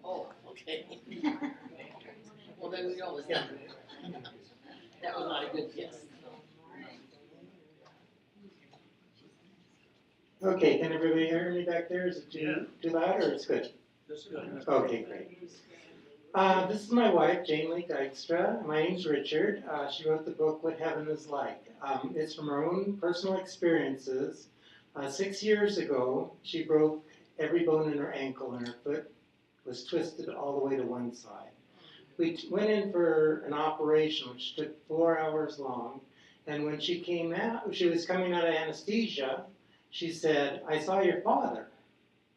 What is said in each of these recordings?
Oh, okay. Well, then we know it was him. That was not a good guess. Okay, can everybody hear me back there? Is it too loud or it's good? That's good. Okay, great. This is my wife, Jane Lea Dykstra. My name's Richard. She wrote the book, What Heaven is Like. It's from her own personal experiences. 6 years ago, she broke every bone in her ankle and her foot was twisted all the way to one side. We went in for an operation which took 4 hours long, and when she came out, she was coming out of anesthesia, she said, "I saw your father."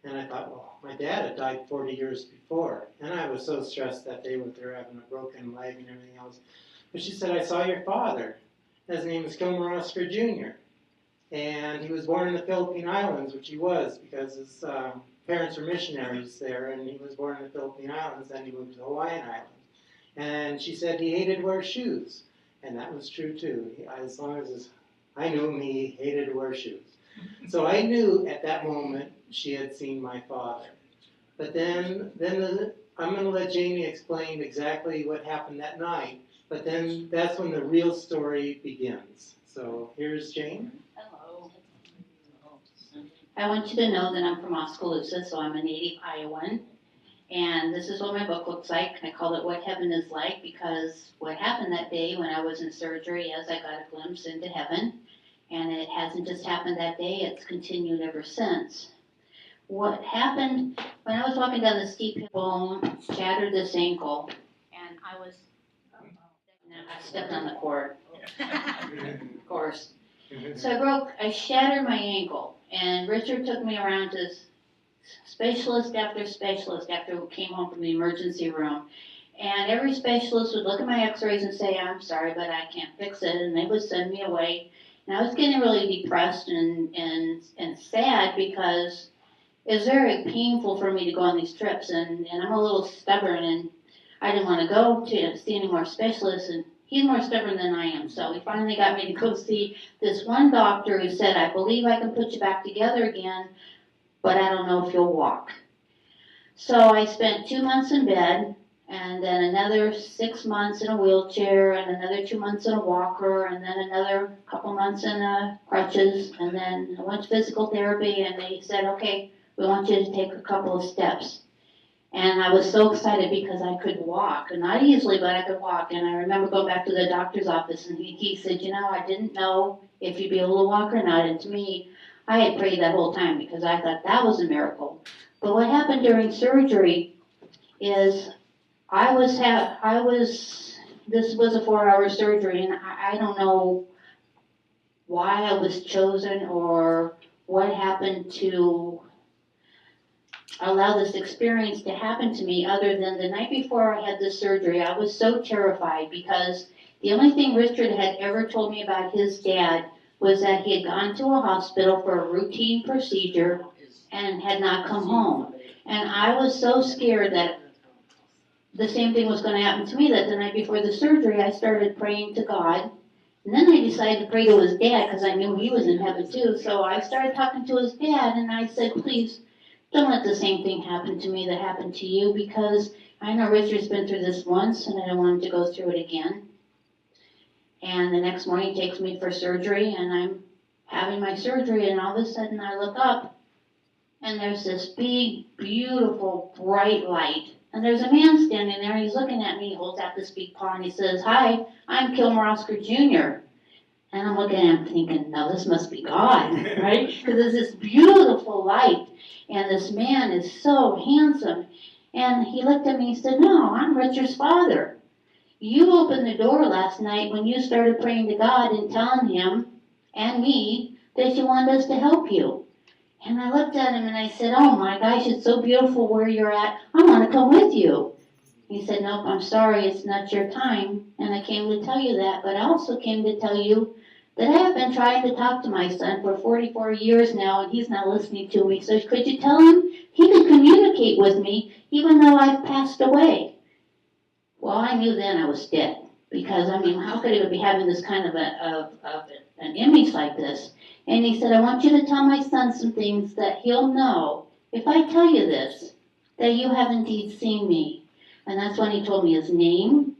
And I thought, well, my dad had died 40 years before, and I was so stressed that day with her having a broken leg and everything else. But she said, "I saw your father. His name is Kilmer Jr. And he was born in the Philippine Islands," which he was because his parents were missionaries there, and he was born in the Philippine Islands, then he moved to the Hawaiian Islands. And she said he hated to wear shoes, and that was true too. As long as I knew him, he hated to wear shoes. So I knew at that moment she had seen my father. But then I'm going to let Jamie explain exactly what happened that night, but then that's when the real story begins. So here's Jane. Hello. I want you to know that I'm from Oskaloosa, so I'm a native Iowan. And this is what my book looks like. I call it What Heaven is Like because what happened that day when I was in surgery is I got a glimpse into heaven. And it hasn't just happened that day, it's continued ever since. What happened, when I was walking down the steep hill, bone shattered this ankle, and I stepped on the cord, of course. So I shattered my ankle, and Richard took me around to specialist after we came home from the emergency room. And every specialist would look at my x-rays and say, "I'm sorry, but I can't fix it," and they would send me away. And I was getting really depressed and sad because it was very painful for me to go on these trips, and I'm a little stubborn, and I didn't want to go to see any more specialists, and he's more stubborn than I am. So he finally got me to go see this one doctor who said, "I believe I can put you back together again, but I don't know if you'll walk." So I spent 2 months in bed, and then another 6 months in a wheelchair, and another 2 months in a walker, and then another couple months in crutches, and then I went to physical therapy, and they said, "Okay, we want you to take a couple of steps." And I was so excited because I could walk, and not easily, but I could walk. And I remember going back to the doctor's office, and he said, "I didn't know if you'd be able to walk or not." And to me, I had prayed that whole time because I thought that was a miracle. But what happened during surgery is this was a 4-hour surgery, and I don't know why I was chosen or what happened to allow this experience to happen to me, other than the night before I had this surgery, I was so terrified because the only thing Richard had ever told me about his dad was that he had gone to a hospital for a routine procedure and had not come home. And I was so scared that the same thing was going to happen to me, that the night before the surgery I started praying to God. And then I decided to pray to his dad because I knew he was in heaven too. So I started talking to his dad, and I said, "Please, don't let the same thing happen to me that happened to you, because I know Richard's been through this once and I don't want him to go through it again." And the next morning he takes me for surgery, and I'm having my surgery, and all of a sudden I look up and there's this big, beautiful, bright light. And there's a man standing there, and he's looking at me. He holds out this big paw, and he says, "Hi, I'm Kilmer Jr." And I'm looking at him thinking, no, this must be God, right? Because there's this beautiful light, and this man is so handsome. And he looked at me and said, "No, I'm Richard's father. You opened the door last night when you started praying to God and telling him and me that you wanted us to help you." And I looked at him and I said, "Oh my gosh, it's so beautiful where you're at. I want to come with you." He said, "Nope, I'm sorry, it's not your time. And I came to tell you that, but I also came to tell you that I have been trying to talk to my son for 44 years now, and he's not listening to me. So could you tell him he could communicate with me even though I've passed away?" Well, I knew then I was dead, because, how could he be having this kind of an image like this? And he said, "I want you to tell my son some things that he'll know if I tell you this, that you have indeed seen me. And that's when he told me his name.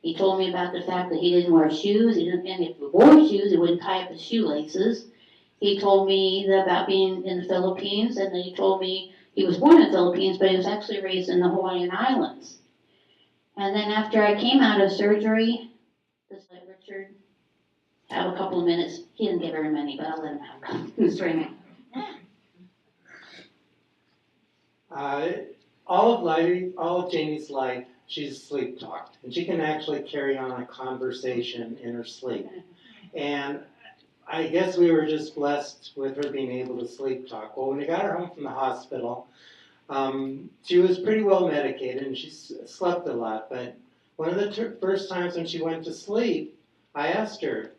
He told me about the fact that he didn't wear shoes, and if he wore shoes, he wouldn't tie up his shoelaces. He told me about being in the Philippines, and then he told me he was born in the Philippines, but he was actually raised in the Hawaiian Islands. And then after I came out of surgery, just let Richard have a couple of minutes. He didn't get very many, but I'll let him have a couple. He was dreaming. All of Janie's life, she's sleep-talked, and she can actually carry on a conversation in her sleep. And I guess we were just blessed with her being able to sleep-talk. Well, when we got her home from the hospital, she was pretty well medicated, and she slept a lot. But one of the first times when she went to sleep, I asked her,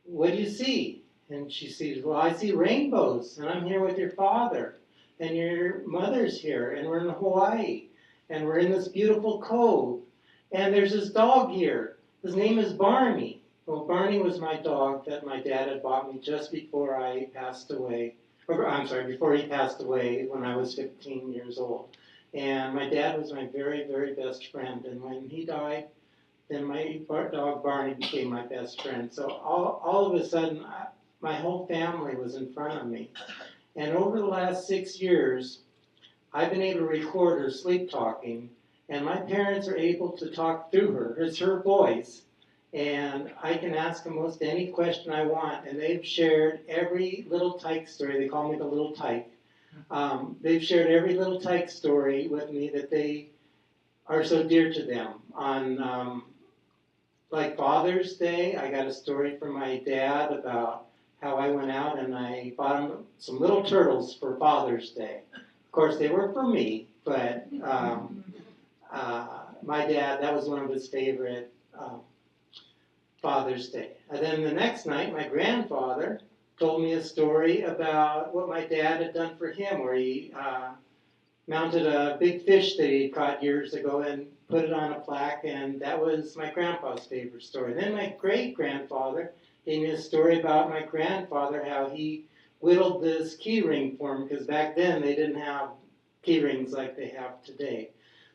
"What do you see?" And she said, "Well, I see rainbows, and I'm here with your father. And your mother's here, and we're in Hawaii, and we're in this beautiful cove, and there's this dog here. His name is Barney." Well, Barney was my dog that my dad had bought me just before I passed away. Before he passed away when I was 15 years old. And my dad was my very, very best friend. And when he died, then my dog Barney became my best friend. So all of a sudden, my whole family was in front of me. And over the last 6 years, I've been able to record her sleep talking, and my parents are able to talk through her. It's her voice, and I can ask them most any question I want, and they've shared every little tyke story. They call me the little tyke. They've shared every little tyke story with me that they are so dear to them. On like Father's Day, I got a story from my dad about how I went out and I bought him some little turtles for Father's Day. Of course, they were for me, but my dad, that was one of his favorite Father's Day. And then the next night, my grandfather told me a story about what my dad had done for him, where he mounted a big fish that he caught years ago and put it on a plaque, and that was my grandpa's favorite story. Then my great-grandfather gave me a story about my grandfather, how he whittled this key ring for him, because back then they didn't have key rings like they have today.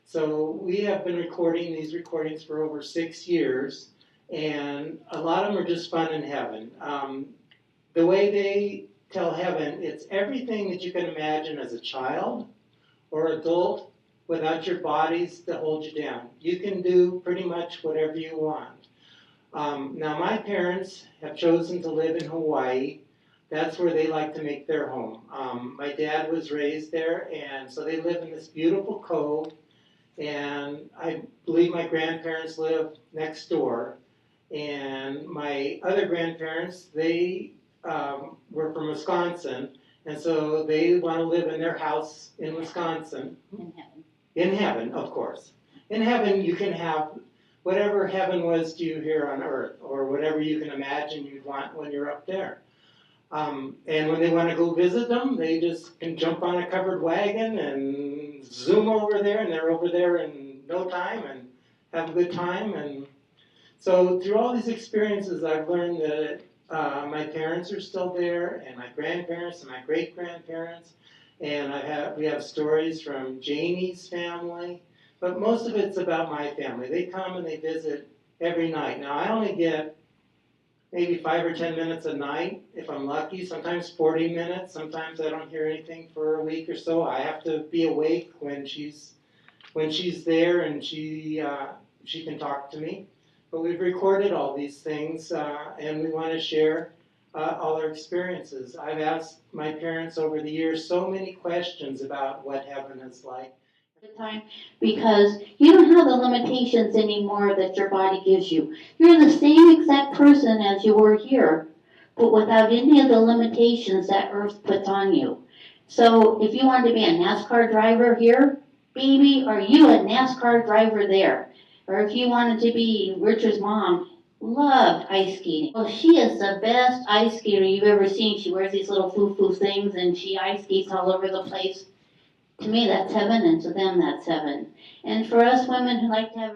So we have been recording these recordings for over 6 years, and a lot of them are just fun in heaven. The way they tell heaven, it's everything that you can imagine as a child or adult without your bodies to hold you down. You can do pretty much whatever you want. Now, my parents have chosen to live in Hawaii. That's where they like to make their home. My dad was raised there, and so they live in this beautiful cove, and I believe my grandparents live next door. And my other grandparents, they were from Wisconsin, and so they want to live in their house in Wisconsin. In heaven. In heaven, of course. In heaven, you can have whatever heaven was to you here on earth, or whatever you can imagine you'd want when you're up there. And when they want to go visit them, they just can jump on a covered wagon and zoom over there, and they're over there in no time and have a good time. And so through all these experiences, I've learned that my parents are still there, and my grandparents and my great-grandparents, and we have stories from Janie's family, but most of it's about my family. They come and they visit every night. Now, I only get maybe 5 or 10 minutes a night, if I'm lucky, sometimes 40 minutes. Sometimes I don't hear anything for a week or so. I have to be awake when she's there and she can talk to me. But we've recorded all these things, and we want to share all our experiences. I've asked my parents over the years so many questions about what heaven is like. Time, because you don't have the limitations anymore that your body gives you. You're the same exact person as you were here, but without any of the limitations that earth puts on you. So if you wanted to be a NASCAR driver here, baby, are you a NASCAR driver there? Or if you wanted to be Richard's mom, loved ice skating. Well, she is the best ice skater you've ever seen. She wears these little foo-foo things and she ice skates all over the place. To me, that's heaven, and to them, that's heaven. And for us women who like to have